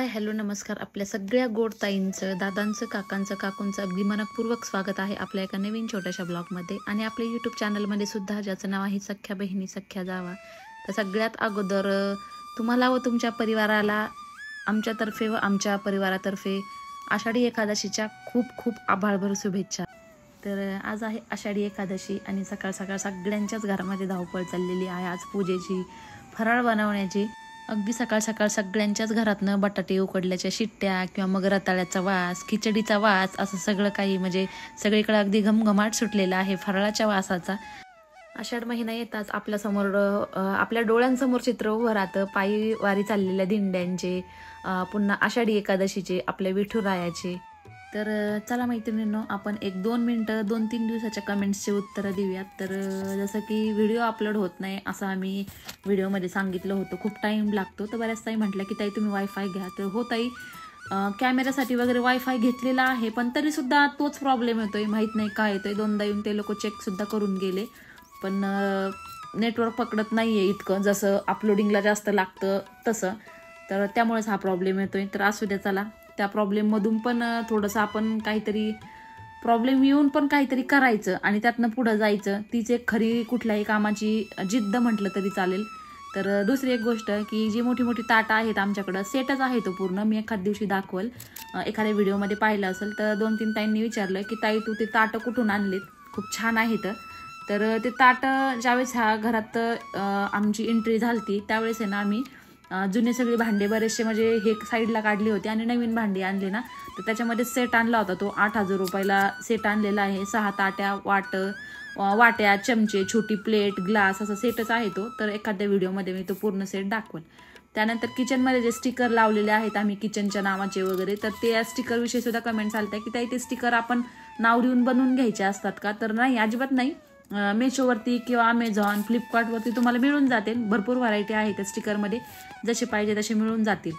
Hi hello नमस्कार. आपल्या सगळ्या गोड ताईंचं, दादांचं, काकांचं, काकूंचं अगदी मनपूर्वक स्वागत आहे आपल्या एका नवीन छोट्याशा ब्लॉगमध्ये. आणि आपल्या यूट्यूब चॅनलमध्ये सुद्धा, ज्याचं नाव आहे सख्या बहिणी सख्या जावा. तर सगळ्यात अगोदर तुम्हाला व तुमच्या परिवाराला आमच्यातर्फे व आमच्या परिवारातर्फे आषाढी एकादशीच्या खूप खूप आभाळभर शुभेच्छा. तर आज आहे आषाढी एकादशी आणि सकाळ सकाळ सगळ्यांच्याच घरामध्ये धावपळ चाललेली आहे. आज पूजेची, फराळ बनवण्याची. अगदी सकाळ सकाळ सगळ्यांच्याच घरातनं बटाटे उकडल्याच्या शिट्ट्या किंवा मग रताळ्याचा वास, खिचडीचा वास, असं सगळं काही म्हणजे सगळीकडे अगदी घमघमाट सुटलेला आहे फराळाच्या वासाचा. आषाढ महिना येताच आपल्यासमोर आपल्या डोळ्यांसमोर चित्र उभं राहतं पायी वारी चाललेल्या दिंड्यांचे, पुन्हा आषाढी एकादशीचे, आपल्या विठुरायाचे. तर चला मैत्रिणींनो, आपण 1-2 मिनटं 2-3 दिवसाच्या कमेंट्सचे उत्तरं देऊयात. तर जसं की व्हिडिओ अपलोड होत नाही असं आम्ही व्हिडिओमध्ये सांगितलं होतं, खूप टाईम लागतो. तर बऱ्याच ताई म्हटलं की ताई तुम्ही वायफाय घ्या. तर हो ताई, कॅमेऱ्यासाठी वगैरे वायफाय घेतलेला आहे, पण तरीसुद्धा तोच प्रॉब्लेम येतोय. माहीत नाही काय येतोय. 2दा येऊन ते लोक चेकसुद्धा करून गेले, पण नेटवर्क पकडत नाही आहे इतकं जसं अपलोडिंगला जास्त लागतं तसं. तर त्यामुळेच हा प्रॉब्लेम येतोय. तर असू द्या, चला त्या प्रॉब्लेममधून पण थोडंसं आपण काहीतरी, प्रॉब्लेम येऊन पण काहीतरी करायचं आणि त्यातनं पुढं जायचं. तीच एक खरी कुठल्याही कामाची जिद्द म्हटलं तरी चालेल. तर दुसरी एक गोष्ट की जी मोठी मोठी ताटं आहेत आमच्याकडं, सेटच आहे तो पूर्ण. मी एखाद दिवशी दाखवल, एखाद्या व्हिडिओमध्ये पाहिलं असेल. तर 2-3 ताईंनी विचारलं की ताई तू ते ताटं कुठून आणलेत, खूप छान आहेत. तर ते ताटं ज्यावेळेस ह्या घरात आमची एंट्री झाली त्यावेळेस आहे ना, आम्ही जुने सगळे भांडे बरेचसे म्हणजे हे साईडला काढले होते आणि नवीन भांडी आणली ना, तर त्याच्यामध्ये सेट आणला होता. तो 8,000 रुपयाला सेट आणलेला आहे. 6 ताट्या, वाट्या, चमचे, छोटी प्लेट, ग्लास, असा सेटच आहे तो. तर एखाद्या व्हिडिओमध्ये मी तो पूर्ण सेट दाखवेन. त्यानंतर किचनमध्ये जे स्टिकर लावलेले आहेत आम्ही किचनच्या नावाचे वगैरे, तर ते स्टिकरविषयी सुद्धा कमेंट्स आल्या की ताई ते स्टिकर आपण नाव लिहून बनवून घ्यायचे असतात का? तर नाही, अजिबात नाही. मेशोवरती किंवा अमेझॉन, फ्लिपकार्टवरती तुम्हाला मिळून जातील. भरपूर व्हरायटी आहे त्या स्टिकरमध्ये, जसे पाहिजे तसे मिळून जातील.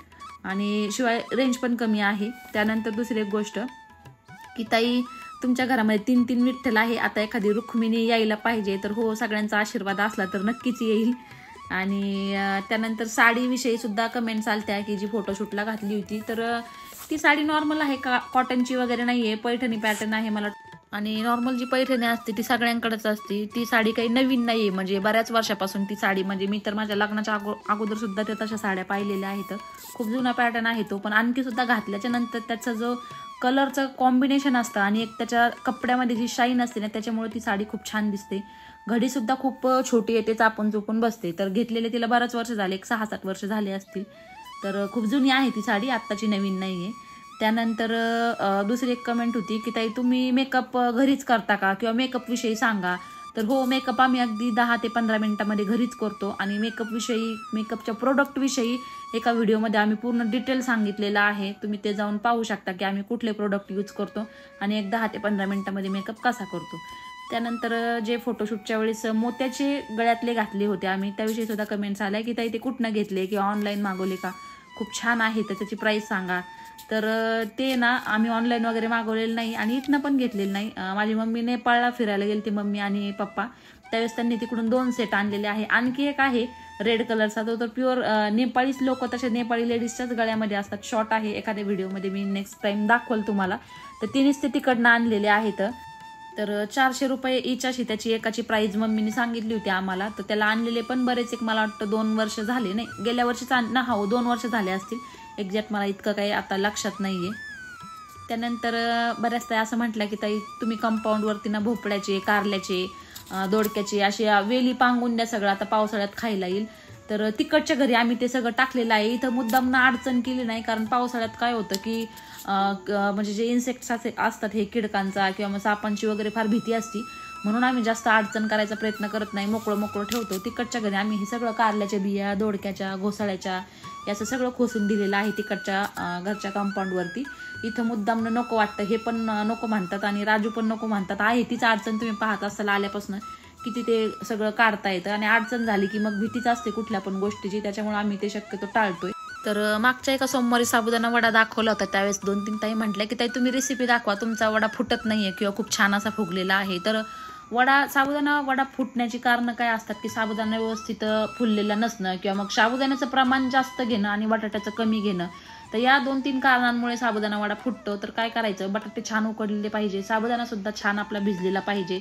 आणि शिवाय रेंज पण कमी आहे. त्यानंतर दुसरी एक गोष्ट की ताई तुमच्या घरामध्ये 3-3 विठ्ठल आहे, आता एखादी रुक्मिणी यायला पाहिजे. तर हो, सगळ्यांचा आशीर्वाद असला तर नक्कीच येईल. आणि त्यानंतर साडीविषयी सुद्धा कमेंट्स आलत्या की जी फोटोशूटला घातली होती, तर ती साडी नॉर्मल आहे का, कॉटनची वगैरे नाही आहे, पैठणी पॅटर्न आहे मला. आणि नॉर्मल जी पैठणी असते ती सगळ्यांकडेच असते. ती साडी काही नवीन नाही आहे, म्हणजे बऱ्याच वर्षापासून ती साडी, म्हणजे मी तर माझ्या लग्नाच्या अगोदर सुद्धा त्या तशा साड्या पाहिलेल्या आहेत. खूप जुना पॅटर्न आहे तो, पण आणखी सुद्धा घातल्याच्या नंतर त्याचा जो कलरचं कॉम्बिनेशन असतं आणि एक त्याच्या कपड्यामध्ये जी शाईन असते ना, त्याच्यामुळे ती साडी खूप छान दिसते. घडीसुद्धा खूप छोटी येते, चापून चुपून बसते. तर घेतलेले तिला बराच वर्ष झाले, एक 6-7 वर्ष झाले असतील. तर खूप जुनी आहे ती साडी, आत्ताची नवीन नाही आहे. त्यानंतर दुसरी एक कमेंट होती की ताई तुम्ही मेकअप घरीच करता का, किंवा मेकअपविषयी सांगा. तर हो, मेकअप आम्ही अगदी 10 ते 15 मिनिटामध्ये घरीच करतो. आणि मेकअपच्या प्रोडक्टविषयी एका व्हिडिओमध्ये आम्ही पूर्ण डिटेल सांगितलेलं आहे. तुम्ही ते जाऊन पाहू शकता की आम्ही कुठले प्रोडक्ट यूज करतो आणि एक 10 ते 15 मिनिटामध्ये मेकअप कसा करतो. त्यानंतर जे फोटोशूटच्या वेळेस मोत्याचे गळ्यातले घातले होते आम्ही, त्याविषयी सुद्धा कमेंट्स आल्या की ताई ते कुठनं घेतले किंवा ऑनलाईन मागवले का, खूप छान आहे, तर त्याची प्राईस सांगा. तर ते ना आम्ही ऑनलाईन वगैरे मागवलेलं नाही आणि इथनं पण घेतलेलं नाही. माझी मम्मी नेपाळला फिरायला गेली, ती मम्मी आणि पप्पा, त्यावेळेस त्यांनी तिकडून 2 सेट आणलेले आहे. आणखी एक आहे रेड कलरचा, तो तर प्युअर नेपाळीच लोक, तसे नेपाळी लेडीजच्याच गळ्यामध्ये असतात. शॉर्ट आहे, एखाद्या व्हिडिओमध्ये मी नेक्स्ट टाइम दाखवल तुम्हाला. तर तिनेच ते तिकडनं आणलेले आहेत. तर 400 रुपये इच अशी त्याची एकाची प्राईज मम्मीने सांगितली होती आम्हाला. तर त्याला आणलेले पण बरेच, एक मला वाटतं 2 वर्ष झाले, नाही गेल्या वर्षीच ना, हो 2 वर्ष झाले असतील एक्झॅक्ट, मला इतकं काही आता लक्षात नाहीये. त्यानंतर बऱ्याच ताई असं म्हटलं की ताई तुम्ही कंपाऊंडवरती ना भोपळ्याचे, कारल्याचे, दोडक्याचे असे वेली पांगून द्या, सगळं आता पावसाळ्यात खायला येईल. तर तिकडच्या घरी आम्ही ते सगळं टाकलेलं आहे. इथं मुद्दाम अडचण केली नाही, कारण पावसाळ्यात काय होतं की म्हणजे जे इन्सेक्ट्स असतात हे कीडकांचा किंवा मग सापांची वगैरे फार भीती असती, म्हणून आम्ही जास्त अडचण करायचा प्रयत्न करत नाही, मोकळं ठेवतो. तिकडच्या घरी आम्ही हे सगळं कारल्याच्या बिया, दोडक्याच्या, घोसाळ्याच्या, याचं सगळं खोसून दिलेलं आहे तिकडच्या घरच्या कंपाऊंडवरती. इथं मुद्दाम नको वाटतं, हे पण नको म्हणतात आणि राजू पण नको म्हणतात. आहे तीच अडचण, तुम्ही पाहत असाल आल्यापासून किती ते सगळं काढता येतं. आणि अडचण झाली की मग भीतीच असते कुठल्या पण गोष्टीची, त्याच्यामुळे आम्ही ते शक्यतो टाळतोय. तर मागच्या एका सोमवारी साबुदाणा वडा दाखवला होता, त्यावेळेस 2-3 ताई म्हटल्या की ताई तुम्ही रेसिपी दाखवा, तुमचा वडा फुटत नाहीये किंवा खूप छान असा फुगलेला आहे. तर साबुदाणा वडा फुटण्याची कारणं काय असतात की साबुदाणा व्यवस्थित फुललेला नसणं, किंवा मग साबुदाण्याचं प्रमाण जास्त घेणं आणि बटाट्याचं कमी घेणं. तर या 2-3 कारणांमुळे साबुदाणा वडा फुटतो. तर काय करायचं, बटाटे छान उकडलेले पाहिजे, साबुदाणा सुद्धा छान आपला भिजलेला पाहिजे.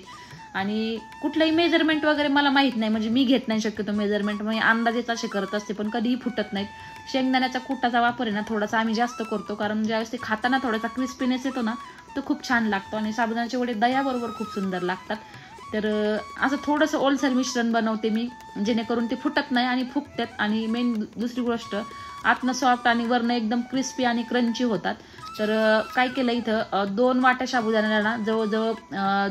आणि कुठलंही मेजरमेंट वगैरे मला माहीत नाही, म्हणजे मी घेत नाही शक्यतो मेजरमेंट, म्हणजे अंदाजेच असे करत असते, पण कधीही फुटत नाहीत. शेंगदाण्याचा कुटाचा वापर आहे ना थोडासा आम्ही जास्त करतो, कारण ज्यावेळेस ते खाताना थोडासा क्रिस्पीनेस येतो ना तो खूप छान लागतो. आणि साबुदाण्याचे वडे दह्याबरोबर खूप सुंदर लागतात. तर असं थोडंसं ओलसर मिश्रण बनवते मी, जेणेकरून ते फुटत नाही आणि फुगतात. आणि मेन दुसरी गोष्ट, आतनं सॉफ्ट आणि वरनं एकदम क्रिस्पी आणि क्रंची होतात. तर काय केलं, इथं 2 वाट्या साबुदाण्याला जवळजवळ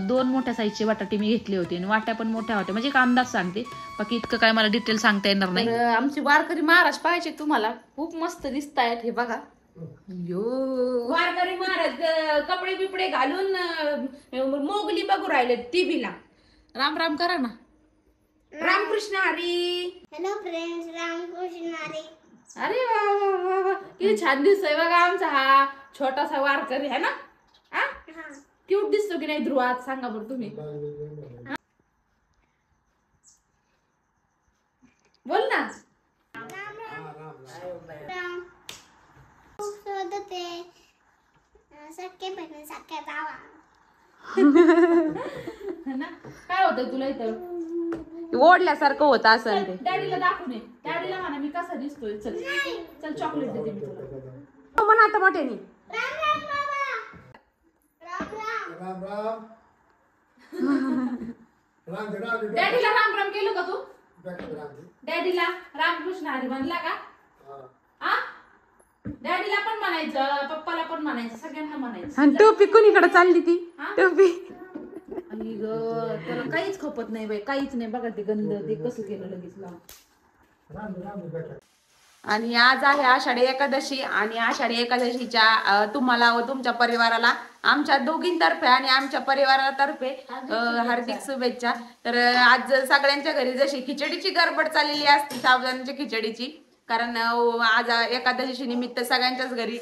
2 मोठ्या साईजचे बटाटे मी घेतले होते. आणि वाट्या पण मोठ्या होत्या, म्हणजे एक अंदाज सांगते, बाकी इतकं काय मला डिटेल सांगता येणार नाही. आमची वारकरी महाराज पाहिजे तुम्हाला, खूप मस्त दिसतायत. हे बघा, वारकरी महाराज कपडे बिपडे घालून मोगली बघू राहिले टीव्हीला. राम राम करा ना. रामकृष्ण हरी. Hello friends, Ramkrishna Hari. अरे वा वा वा वा, किती छान दिसतोय बघा आमचा हा छोटासा वारकरी आहे ना. क्यूट दिसतो की नाही ध्रुवात, सांगा बरं तुम्ही. बोल ना. खूप शोधत आहे सख्खे बहिणी सख्या जावा. काय होतंय तुला इथं? ओढल्यासारखं होतं असं ते. डॅडीला दाखवून ये, डॅडीला म्हणा मी कसा दिसतोय. चल चल, चॉकलेट देते मी तुला. म्हणा आता मोठ्यानी. राम राम बाबा. राम राम. डॅडीला राम राम केलं का तू? डॅडीला रामकृष्ण हरी म्हणला का? आ डॅडीला पण म्हणायचं, पप्पाला पण म्हणायचं, सगळ्यांना म्हणायचं. आणि टोपी कोणीकडे चालली ती टोपी? आणि ग त्याला काहीच खपत नाही बाई, काहीच नाही. बघा ते गंध, ते कसं केलं लगेच लावून. आणि आज आहे आषाढी एकादशी. आणि आषाढी एकादशीच्या तुम्हाला व तुमच्या परिवाराला आमच्या दोघींतर्फे आणि आमच्या परिवारातर्फे हार्दिक शुभेच्छा. तर आज सगळ्यांच्या घरी जशी खिचडीची गडबड चाललेली असते, साबुदाण्याच्या खिचडीची, कारण आज एकादशी निमित्त सगळ्यांच्याच घरी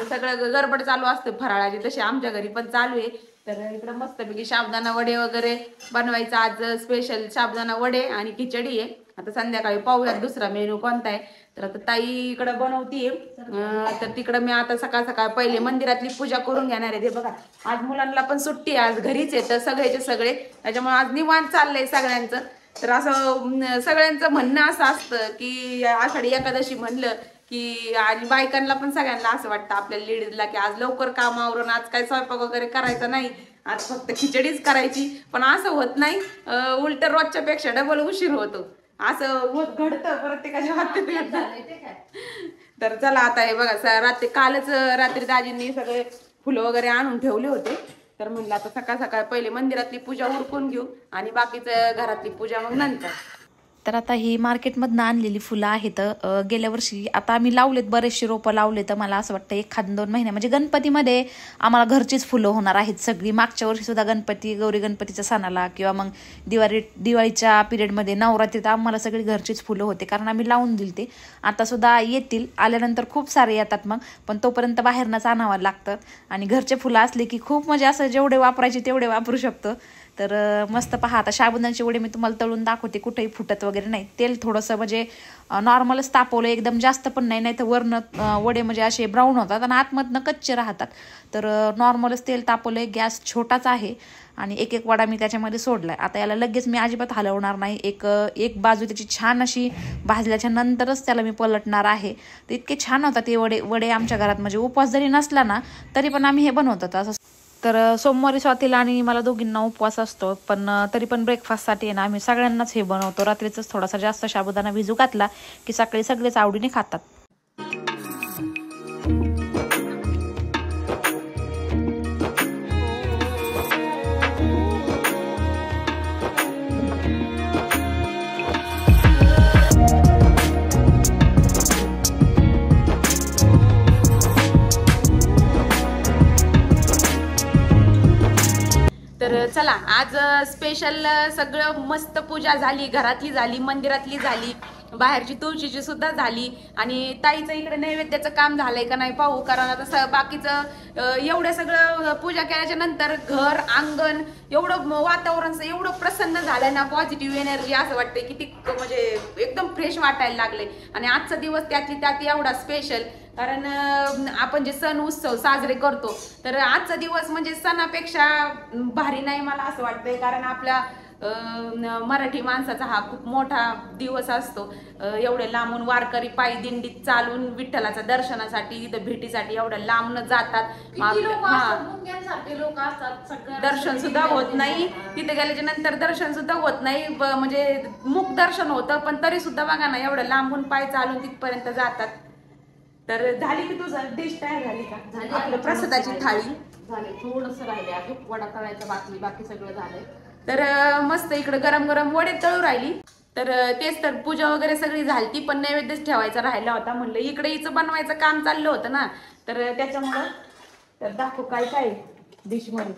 सगळं गडबड चालू असतं फराळाची, तशी आमच्या घरी पण चालू आहे. तर इकडं मस्तपैकी साबुदाणा वडे वगैरे बनवायचं. आज स्पेशल साबुदाणा वडे आणि खिचडी आहे. आता संध्याकाळी पाहूयात दुसरा मेनू कोणता आहे. तर आता ताई इकडं बनवतीये, तर तिकडं मी आता सकाळ सकाळ पहिले मंदिरातली पूजा करून घेणार आहे. ते बघा, आज मुलांना पण सुट्टी आहे, आज घरीच येतं सगळेचे सगळे, त्याच्यामुळे आज निवांत चाललंय सगळ्यांचं. तर असं सगळ्यांचं म्हणणं असं असतं की आषाढी एकादशी म्हणलं की, आणि बायकांना पण सगळ्यांना असं वाटतं आपल्या लेडीजला की आज लवकर कामावरून आज काय स्वयंपाक वगैरे करायचा नाही, आज फक्त खिचडीच करायची. पण असं होत नाही, उलट रोजच्या पेक्षा डबल उशीर होतो. असं घडतं प्रत्येकाच्या बाबतीत. तर चला आता हे बघा, कालच रात्री दाजींनी सगळे फुलं वगैरे आणून ठेवले होते. तर म्हणलं आता सकाळ सकाळ पहिले मंदिरातली पूजा उरकून घेऊ आणि बाकीचं घरातली पूजा मग नंतर. तर आता ही मार्केटमधनं आणलेली फुलं आहेत. गेल्या वर्षी आता आम्ही लावलेत, बरेचसे रोपं लावले. तर मला असं वाटतं 1-2 महिने म्हणजे गणपतीमध्ये आम्हाला घरचीच फुलं होणार आहेत सगळी. मागच्या वर्षी सुद्धा गौरी गणपतीच्या सणाला किंवा मग दिवाळीच्या पिरियडमध्ये नवरात्रीत आम्हाला सगळी घरचीच फुलं होते, कारण आम्ही लावून दिली ते. आता सुद्धा येतील, आल्यानंतर खूप सारे येतात मग, पण तोपर्यंत बाहेरनंच आणावं लागतं. आणि घरचे फुलं असले की खूप म्हणजे असं जेवढे वापरायचे तेवढे वापरू शकतो. तर मस्त पहा, आता साबुदाण्याचे वडे मी तुम्हाला तळून दाखवते, कुठेही फुटत वगैरे नाही. तेल थोडंसं म्हणजे नॉर्मलच तापवलं, एकदम जास्त पण नाही, तर वरनं वडे म्हणजे असे ब्राऊन होतात आणि आतमधनं कच्चे राहतात. तर नॉर्मलच तेल तापवलंय, गॅस छोटाच आहे आणि एक एक वडा मी त्याच्यामध्ये सोडलाय. आता याला लगेच मी अजिबात हलवणार नाही, एक बाजू त्याची छान अशी भाजल्याच्या नंतरच त्याला मी पलटणार आहे. तर इतके छान होतात ते वडे आमच्या घरात, म्हणजे उपवास जरी नसला ना तरी पण आम्ही हे बनवतात असं. तर सोमवारी स्वातीला आणि मला दोघींना उपवास असतो, पण तरी पण ब्रेकफास्टसाठी आहे ना आम्ही सगळ्यांनाच हे बनवतो. रात्रीच थोडासा जास्त साबुदाणा भिजू घातला की सकाळी सगळेच आवडीने खातात. तर चला, आज स्पेशल सगळं मस्त पूजा झाली, घरातली झाली, मंदिरातली झाली, बाहेरची तुळशीची सुद्धा झाली आणि ताईचं इकडे नैवेद्याचं काम झालंय का नाही पाहू, कारण आता बाकीचं एवढं सगळं पूजा केल्याच्या नंतर घर अंगण एवढं वातावरण एवढं प्रसन्न झालंय ना, पॉझिटिव्ह एनर्जी असं वाटतंय की ती म्हणजे एकदम फ्रेश वाटायला लागले. आणि आजचा दिवस त्यातली त्यात एवढा स्पेशल, कारण आपण जे सण उत्सव साजरे करतो तर आजचा दिवस म्हणजे सणापेक्षा भारी नाही मला असं वाटतंय. कारण आपल्या मराठी माणसाचा हा खूप मोठा दिवस असतो. एवढे लांबून वारकरी पायी दिंडीत चालून विठ्ठलाच्या दर्शनासाठी इथं भेटीसाठी एवढ्या लांबून जातात. दर्शन सुद्धा होत नाही तिथे गेल्याच्या नंतर, दर्शन सुद्धा होत नाही, म्हणजे मुख दर्शन होतं पण तरी सुद्धा बघा ना एवढं लांबून पाय चालून तिथपर्यंत जातात. तर झाली की तुझं डिश तयार झाली का? झाली आपलं प्रसादाची थाळी झाले, थोडंसं राहिले आहे वडा तळायचा बाकी सगळं झालंय. तर मस्त इकडे गरम गरम वडे तळू राहिली. तर तेच तर पूजा वगैरे सगळी झालती पण नैवेद्यच ठेवायचा राहिला होता. म्हणलं इकडे हिचं बनवायचं काम चाललं होतं ना, तर त्याच्यामुळं तर दाखव काय काय डिश मध्ये.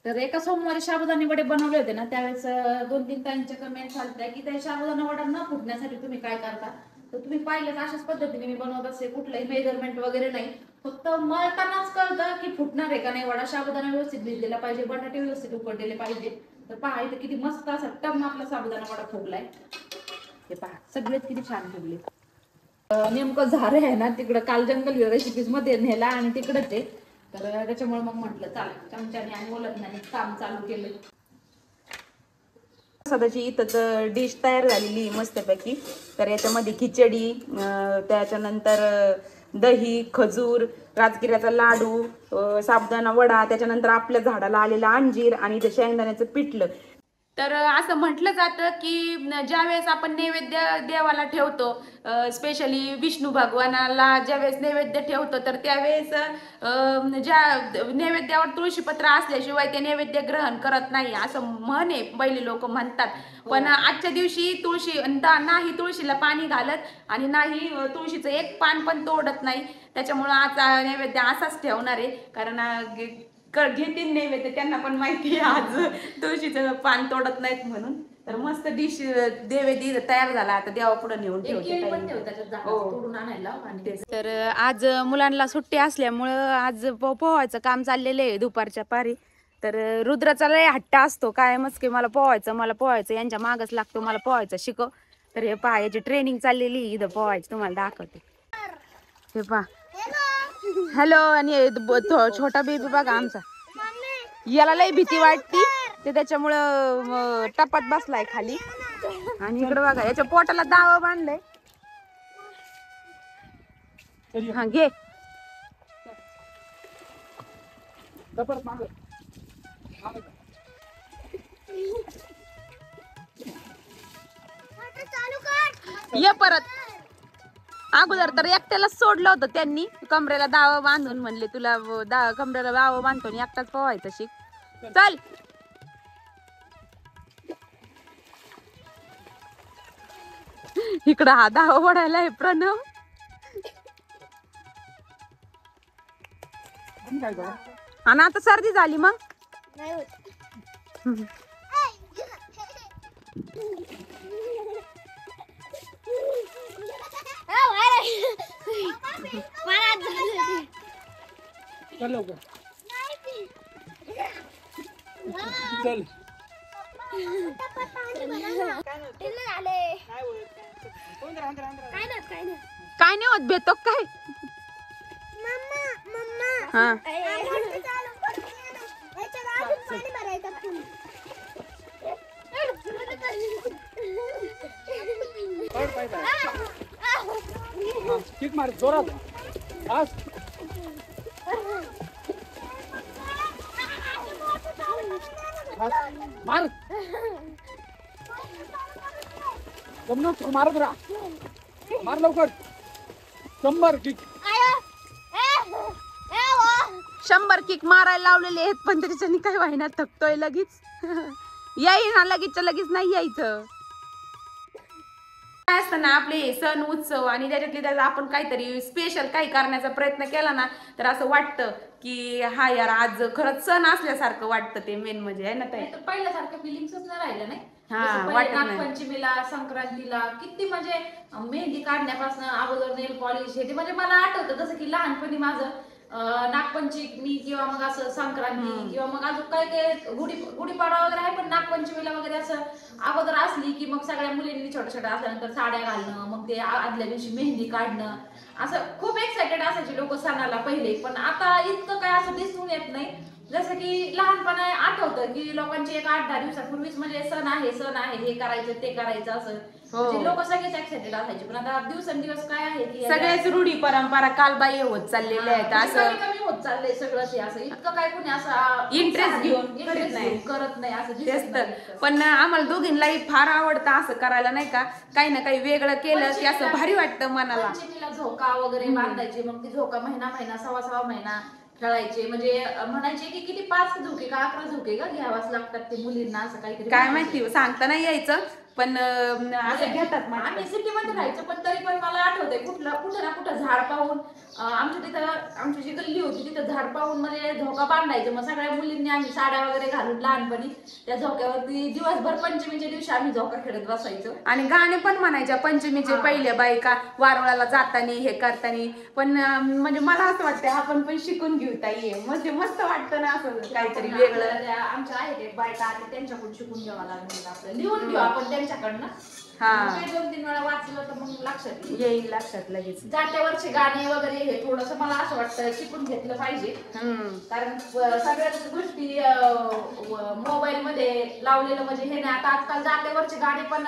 तर एका सोमवारी साबुदाणे वडे बनवले होते ना, त्यावेळेस 2-3 ताईंच्या कमेंट झाल्या की त्या साबुदाणा वडा न फुटण्यासाठी तुम्ही काय करता. तर तुम्ही पाहिलं अशाच पद्धतीने मी बनवत असते, कुठलंही मेजरमेंट वगैरे नाही, फक्त मळतानाच कळतं की फुटणार आहे का नाही वडा. साबुदाणा व्यवस्थित भिजलेला पाहिजे, बटाटे व्यवस्थित उकडलेले पाहिजे. तर पहा इथे किती मस्त असा टम आपला साबुदाणा वडा फुगलाय. हे पहा सगळेच किती छान फुगले. नेमकं झारे आहे ना तिकडं काल जंगल रेसिपीज मध्ये नेला आणि तिकडच आहे, तर त्याच्यामुळे मग म्हटलं चालेल चमच्याने आणि ओलखण्याने काम चालू केलं. प्रसादाची इथं डिश तयार झालेली मस्तपैकी. तर याच्यामध्ये खिचडी, त्याच्यानंतर दही, खजूर, राजगिऱ्याचा लाडू, साबुदाणा वडा, त्याच्यानंतर आपल्या झाडाला आलेला अंजीर आणि इथं शेंगदाण्याचं पिठलं. तर असं म्हटलं जातं की ज्या वेळेस आपण नैवेद्य देवाला ठेवतो, स्पेशली विष्णू भगवानाला ज्यावेळेस नैवेद्य ठेवतो तर त्यावेळेस ज्या नैवेद्यावर तुळशीपत्र असल्याशिवाय ते नैवेद्य ग्रहण करत नाही असं म्हणे पहिले लोक म्हणतात. पण आजच्या दिवशी तुळशी नाही तुळशीला पाणी घालत आणि नाही तुळशीचं एक पान पण तोडत नाही. त्याच्यामुळं आज नैवेद्य असाच ठेवणार आहे, कारण घेतील नैवेद्य त्यांना पण माहिती आहे आज तुळशीचं पान तोडत नाहीत म्हणून. तर मस्त डिश नैवेद्य तयार झाला, आता देवा पुढे नेऊन ठेवते. तर आज मुलांना सुट्टी असल्यामुळं आज पोहायचं काम चाललेलं आहे दुपारच्या पारी. तर रुद्राचा लय हट्ट असतो कायमच की मला पोहायचं यांच्या मागच लागतो, मला पोहायचं शिकव. तर हे पहा याची ट्रेनिंग चाललेली इथं पोहायची, तुम्हाला दाखवते. हे पहा हॅलो. आणि छोटा बेबी बघा आमचा, याला लय भीती वाटती ते त्याच्यामुळं टपात बसलाय खाली. आणि इकडे बघा याच्या पोटाला दावा बांधलाय. हा घे. ये परत. अगोदर तर एकट्याला सोडलं होतं त्यांनी, कमरेला दावा बांधून म्हणले तुला कमरेला दावा बांधतो आणि एकटाच पोहायचं शिक. चल इकडं हा दावा ओढायला आहे प्रणव. आणि आता सर्दी झाली मग चल काय नाही होत भेटतो काय. हा किक मार जोरात. मार मारत राहा, मार लवकर. 100 किक 100 किक मारायला लावलेले आहेत, पण त्याच्याने काय व्हायना थकतोय लगेच. येई ना लगेच नाही यायचं. काय असतं ना आपले सण उत्सव आणि त्याच्यातली त्यात आपण काहीतरी स्पेशल काही करण्याचा प्रयत्न केला ना तर असं वाटतं की हा यार आज खरंच सण असल्यासारखं वाटतं. ते मेन म्हणजे आहे ना ताई, पहिल्यासारखं फिलिंग्सच नाही राहिलं नाही. हा, जसं पहिले वाटत नाही. नागपंचमीला, संक्रांतीला किती म्हणजे मेहंदी काढण्यापासून अगोदर नेल पॉलिश हे ते म्हणजे मला आठवतं जसं की लहानपणी माझं नागपंचमी किंवा मग असं संक्रांती किंवा मग अजून काय काय गुढीपाडवा वगैरे आहे, पण नागपंचमीला वगैरे असं अगोदर असली की मग सगळ्या मुलींनी छोट्या छोट्या असल्यानंतर साड्या घालणं, मग ते आदल्या दिवशी मेहंदी काढणं, असं खूप एक्सायटेड असायचे लोक सणाला पहिले. पण आता इतकं काय असं दिसून येत नाही. जसं की लहानपणा आठवतं की लोकांची एक 8-10 दिवसापूर्वीच म्हणजे सण आहे हे करायचं ते करायचं असं म्हणजे लोक सगळेच एक्सायटेड असायचे. पण आता दिवसेंदिवस काय आहे की सगळ्याच रूढी परंपरा कालबाह्य होत चाललेल्या आहेत. असं कमी होत चाललंय सगळं ते. असं इतकं काय कोणी असं इंटरेस्ट घेऊन करत नाही असं तेच दिसत तर. नाही. पण आम्हाला दोघींनाही फार आवडतं असं करायला, नाही का, काही ना काही वेगळं केलं की असं भारी वाटतं मनाला. पंचमीला झोका वगैरे बांधायचे, मग ती झोका महिना सव्वा महिना खेळायचे. म्हणजे म्हणायचे की किती 5 झोके का 11 झोके का घ्यावाच लागतात ते मुलींना, असं काहीतरी काय माहिती, सांगता नाही यायचं, पण असं घेतात. आम्ही सिटीमध्ये राहायचो, पण तरी पण मला आठवतंय कुठं ना कुठं झाड पाहून आमच्या तिथं आमची जी गल्ली होती तिथं झाड पाहून म्हणजे झोका बांधायचं. मग सगळ्या मुलींनी आम्ही साड्या वगैरे घालून लहानपणी त्या झोक्यावरती दिवसभर पंचमीच्या दिवशी आम्ही झोका खेळत बसायचो. आणि गाणे पण म्हणायच्या पंचमीचे पहिल्या बायका वारुळाला जातानी हे करतानी. पण म्हणजे मला असं वाटतं आपण पण शिकून घेऊ ताई, म्हणजे मस्त वाटतं ना असं काहीतरी वेगळं. आमच्या आहेत एक बायका आल्या त्यांच्याकडून शिकून घ्यावा लागेल आपल्याला, लिहून घेऊ आपण त्यांच्याकडनं. हा, 2-3 वेळा वाचलं तर मग लक्षात येईल लक्षात लगेच. जात्यावरचे गाणे वगैरे हे थोडस मला असं वाटतं शिकून घेतलं पाहिजे. कारण सगळ्याच गोष्टी मोबाईल मध्ये लावलेलं म्हणजे हे नाही. आता आजकाल जात्यावरचे गाणे पण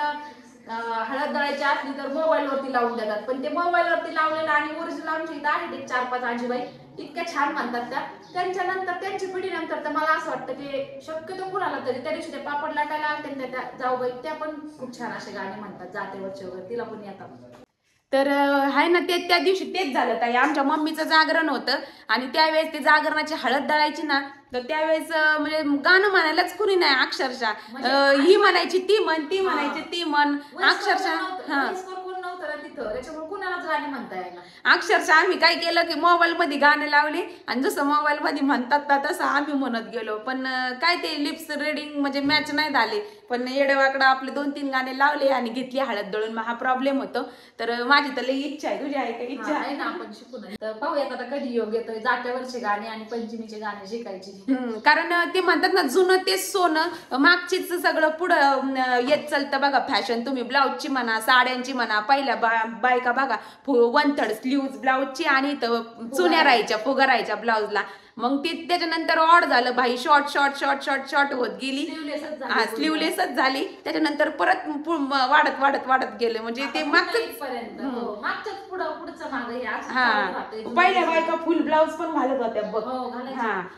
हळद दळायची असली तर मोबाईल वरती लावून देतात, पण ते मोबाईल वरती लावलेलं आणि ओरिजिनल आमच्या इथं आहेत 4-5 आजीबाई इतक्या छान म्हणतात त्या. त्यांच्या नंतर त्यांची पिढी नंतर तर मला असं वाटतं की शक्यतो कुणाला तरी त्या दिवशी ते पापड लाटायला आल्या त्या जाऊबाई त्या पण खूप छान असे गाणे म्हणतात जातेवरचे वगैरे, तिला पण येतात. तर आहे ना, ते त्या दिवशी तेच झालं ताई. आमच्या मम्मीचं जागरण होतं आणि त्यावेळेस ते जागरणाची हळद दळायची ना, तर त्यावेळेस म्हणजे गाणं म्हणायलाच कुणी नाही अक्षरशः. ही म्हणायची ती म्हण, ती म्हणायची ती म्हण, अक्षरशः. हा, त्याच्यामुळे कुणालाच गाणे म्हणता येणार. अक्षरशः आम्ही काय केलं की मोबाईल मध्ये गाणे लावले आणि जसं मोबाईल मध्ये म्हणतात ना तसं आम्ही म्हणत गेलो. पण काय ते लिप्स रिडिंग म्हणजे मॅच नाही झाले. पण येडेवाकडं आपले 2-3 गाणे लावले आणि घेतली हळद दळून. मग हा प्रॉब्लेम होतो. तर माझी तर लई इच्छा आहे. तुझी आहे का इच्छा? आहे ना, आपण शिकून. तर पाहूयात आता कधी योग येतोय जात्यावरचे गाणे आणि पंचमीचे गाणे शिकायचे. कारण ते म्हणतात ना, जुनं तेच सोनं. मागचीच सगळं पुढं येत चालतं बघा. फॅशन तुम्ही ब्लाऊजची म्हणा, साड्यांची म्हणा, पहिल्या बायका बघा 1/3 स्लीव्ज ब्लाऊजची आणि चुन्या राहायच्या, फुगा राहायच्या ब्लाऊजला. मग ती त्याच्यानंतर ऑड झालं भाई, short short short short short होत गेली, स्लीवलेसच झाली. त्याच्यानंतर परत वाढत वाढत वाढत गेलं. म्हणजे ते मागचं पहिल्या बायका फुल ब्लाऊज पण घालत होत्या बघ.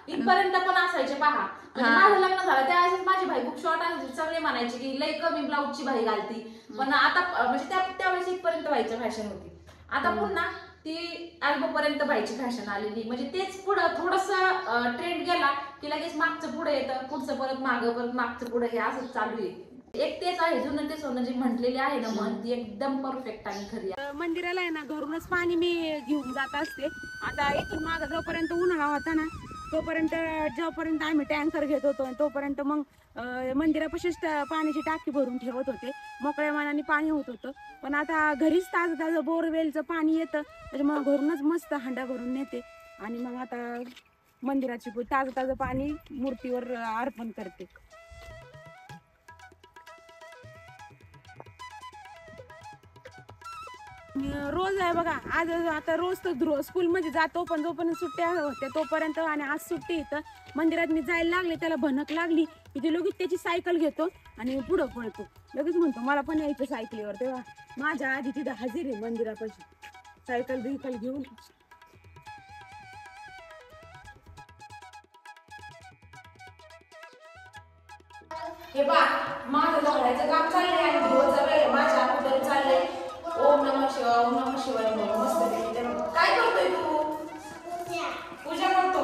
इथपर्यंत पण असायचे पहा. माझं लग्न झालं त्यावेळेस माझी भाई खूप शॉर्ट असायची. सगळे म्हणायचे की लई कमी ब्लाऊजची भाई घालती. पण आता म्हणजे त्यावेळेस इथपर्यंत व्हायची फॅशन होती. आता पुन्हा ती अल्बो पर्यंत व्हायची फॅशन आलेली. म्हणजे तेच पुढं थोडस ट्रेंड गेला की लगेच मागचं पुढे येतं, पुढचं परत मागचं पुढे, हे असंच चालू आहे. एक तेच आहे जुनं ते सोनं जी म्हटलेली आहे ना मन, ती एकदम परफेक्ट आणि खरी आहे. मंदिराला आहे ना घरूनच पाणी मी घेऊन जात असते. आता इथून मागं जोपर्यंत उन्हाळा होता ना तोपर्यंत जोपर्यंत आम्ही टँकर घेत होतो तोपर्यंत मग मंदिरापाशीच पाण्याची टाकी भरून ठेवत होते. मोकळ्या मनाने पाणी होत होतं. पण आता घरीच ताजं बोरवेलचं पाणी येतं, त्याच्यामुळे घरूनच मस्त हांडा भरून नेते आणि मग आता मंदिराची ताजं पाणी मूर्तीवर अर्पण करते. रोज आहे बघा. आज आता रोज तर स्कूलमध्ये जातो, पण जोपर्यंत सुट्ट्या होत्या तोपर्यंत, आणि आज सुट्टी इथं मंदिरात मी जायला लागले, त्याला भनक लागली की ते लगेच त्याची सायकल घेतो आणि पुढं पळतो. लगेच म्हणतो मला पण यायचं सायकलीवर. तेव्हा माझ्या आधी तिथं हजेर आहे मंदिरापाशी सायकल बिकल घेऊन. हे बा माझं झाडाचं काम चाललंय आणि धुवायचं वेळ माझ्या अगोदर चाललंय. ओम नमः शिवाय, ओम नमः शिवाय मस्त. काय करतोय तू? पूजा करतो.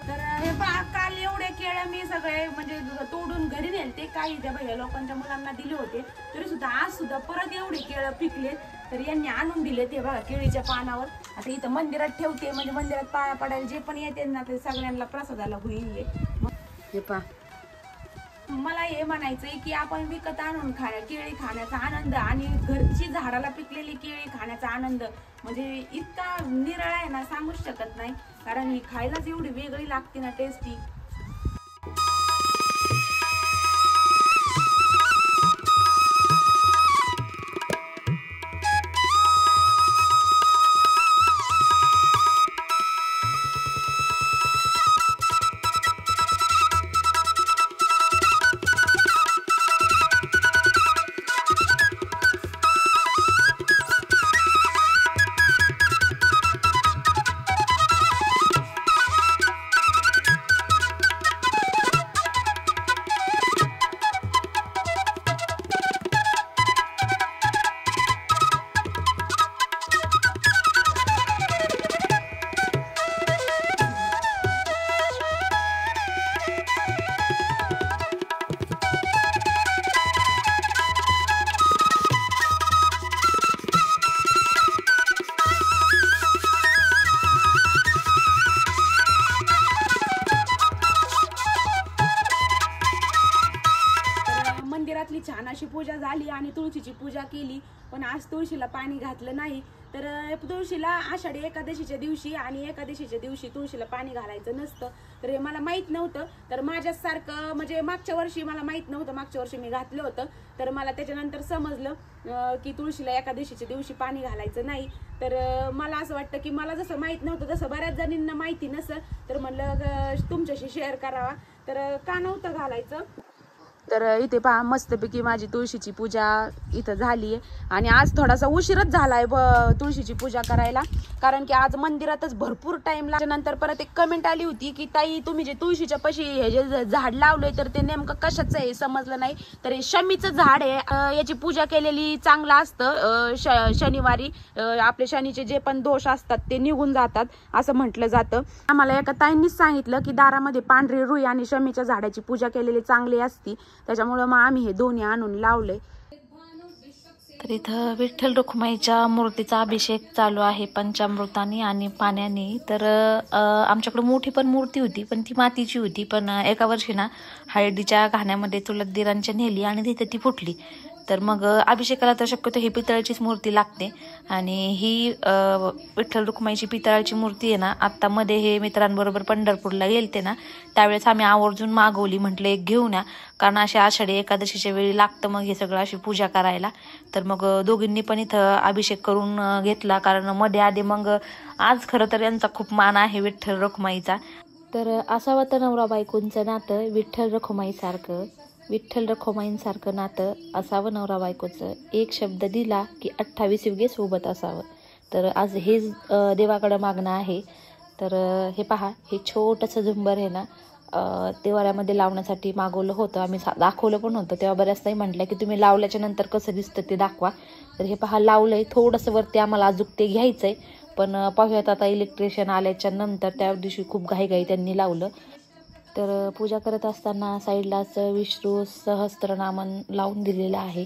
तर हे बा काल एवढे केळ मी सगळे म्हणजे तोडून घरी नेलते, काही त्या भैया लोकांच्या मुलांना दिले होते, तरी सुद्धा आज सुद्धा परत एवढे केळं पिकले, तर यांनी आणून दिले ते बघा केळीच्या पानावर. आता इथं मंदिरात ठेवते, म्हणजे मंदिरात पाया पडायला जे पण येते ना ते सगळ्यांना प्रसादाला होईल. हे पहा, मला हे म्हणायचंय की आपण विकत आणून केळी खाण्याचा आनंद आणि घरची झाडाला पिकलेली केळी खाण्याचा आनंद म्हणजे इतका निराळा आहे ना, सांगूच शकत नाही. कारण ही खायलाच एवढी वेगळी लागते ना, टेस्टी. मंदिरातली छान अशी पूजा झाली आणि तुळशीची पूजा केली, पण आज तुळशीला पाणी घातलं नाही. तर तुळशीला आषाढी एकादशीच्या दिवशी आणि एकादशीच्या दिवशी तुळशीला पाणी घालायचं नसतं, तर हे मला माहित नव्हतं. तर माझ्यासारखं म्हणजे मागच्या वर्षी मला माहित नव्हतं, मागच्या वर्षी मी घातलं होतं, तर मला त्याच्यानंतर समजलं की तुळशीला एकादशीच्या दिवशी पाणी घालायचं नाही. तर मला असं वाटतं की मला जसं माहित नव्हतं तसं बऱ्याच जणींना माहिती नसेल, तर म्हणलं तुमच्याशी शेअर करावा. तर का नव्हतं घालायचं. तर इथे पहा मस्तपैकी माझी तुळशीची पूजा इथं झाली आहे आणि आज थोडासा उशीरच झालाय तुळशीची पूजा करायला, कारण की आज मंदिरातच भरपूर टाइम लागल्यानंतर परत एक कमेंट आली होती की ताई तुम्ही जे तुळशीच्या पाशी हे जे झाड लावलंय तर ते नेमकं कशाचं आहे समजलं नाही. तर हे शमीचं झाड आहे, याची पूजा केलेली चांगलं असतं. शनिवारी आपले शनीचे जे पण दोष असतात ते निघून जातात असं म्हटलं जातं. आम्हाला एका ताईंनीच सांगितलं की दारामध्ये पांढरी रुई आणि शमीच्या झाडाची पूजा केलेली चांगली असती, त्याच्यामुळे मग आम्ही हे दोन्ही आणून लावले. तर इथं विठ्ठल रखुमाईच्या मूर्तीचा अभिषेक चालू आहे पंचामृताने आणि पाण्याने. तर आमच्याकडे मोठी पण मूर्ती होती, पण ती मातीची होती. पण एका वर्षी ना हळदीच्या घाण्यामध्ये चुलत दिरांच्या नेली आणि तिथे ती फुटली. तर मग अभिषेकाला तर शक्यतो ही पितळाचीच मूर्ती लागते आणि ही विठ्ठल रखुमाईची पितळाची मूर्ती आहे ना. आत्ता मध्ये हे मित्रांबरोबर पंढरपूरला गेलते ना, त्यावेळेस आम्ही आवर्जून मागवली, म्हटलं एक घेऊन या, कारण अशी आषाढी एकादशीच्या वेळी लागतं मग हे सगळं अशी पूजा करायला. तर मग दोघींनी पण इथं अभिषेक करून घेतला, कारण मध्ये आधी मग आज खरं तर यांचा खूप मान आहे विठ्ठल रखुमाईचा. तर असावं तर नवरा बायकोंचं नातं विठ्ठल रखुमाईसारखं, विठ्ठल रखुमाईंसारखं नातं असावं नवरा बायकोचं. एक शब्द दिला की 28 युगे सोबत असावं. तर आज हेच देवाकडं मागणं आहे. तर हे पहा, हे छोटंसं झुंबर आहे ना, देवाऱ्यामध्ये लावण्यासाठी मागवलं होतं. आम्ही दाखवलं पण होतं, तेव्हा बऱ्याच नाही म्हटलं की तुम्ही लावल्याच्या नंतर कसं दिसतं ते दाखवा. तर हे पहा लावलंय, थोडंसं वरती आम्हाला अजून ते घ्यायचंय, पण पाहूयात आता इलेक्ट्रिशियन आल्याच्या नंतर. त्या दिवशी खूप घाईघाई त्यांनी लावलं. तर पूजा करत असताना साईडलाच विष्णू सहस्त्रनामन लावून दिलेलं आहे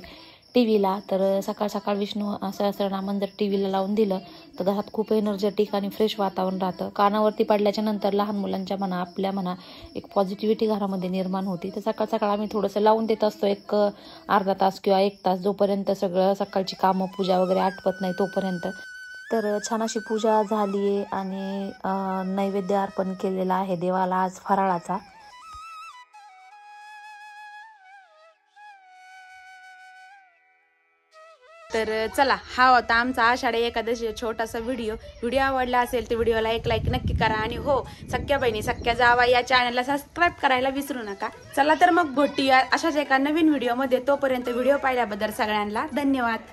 टीव्हीला. तर सकाळ सकाळ विष्णू सहस्त्रनामन जर टीव्हीला लावून दिलं तर घरात खूप एनर्जेटिक आणि फ्रेश वातावरण राहतं. कानावरती पडल्याच्या नंतर लहान मुलांच्या म्हणा आपल्या म्हणा एक पॉझिटिव्हिटी घरामध्ये निर्माण होती. तर सकाळ सकाळ आम्ही थोडंसं लावून देत असतो, एक अर्धा तास किंवा 1 तास, जोपर्यंत सगळं सकाळची कामं पूजा वगैरे आटपत नाही तोपर्यंत. तर छान अशी पूजा झाली आहे आणि नैवेद्य अर्पण केलेला आहे देवाला आज फराळाचा. तर चला, हा होता आमचा आषाढी एकादशी छोटासा व्हिडिओ आवडला असेल तर व्हिडिओला एक लाईक नक्की करा आणि हो, सख्या बहिणी सख्या जावा या चॅनलला सबस्क्राईब करायला विसरू नका. चला तर मग भेटूया अशाच एका नवीन व्हिडिओमध्ये. तोपर्यंत व्हिडिओ पाहिल्याबद्दल सगळ्यांना धन्यवाद.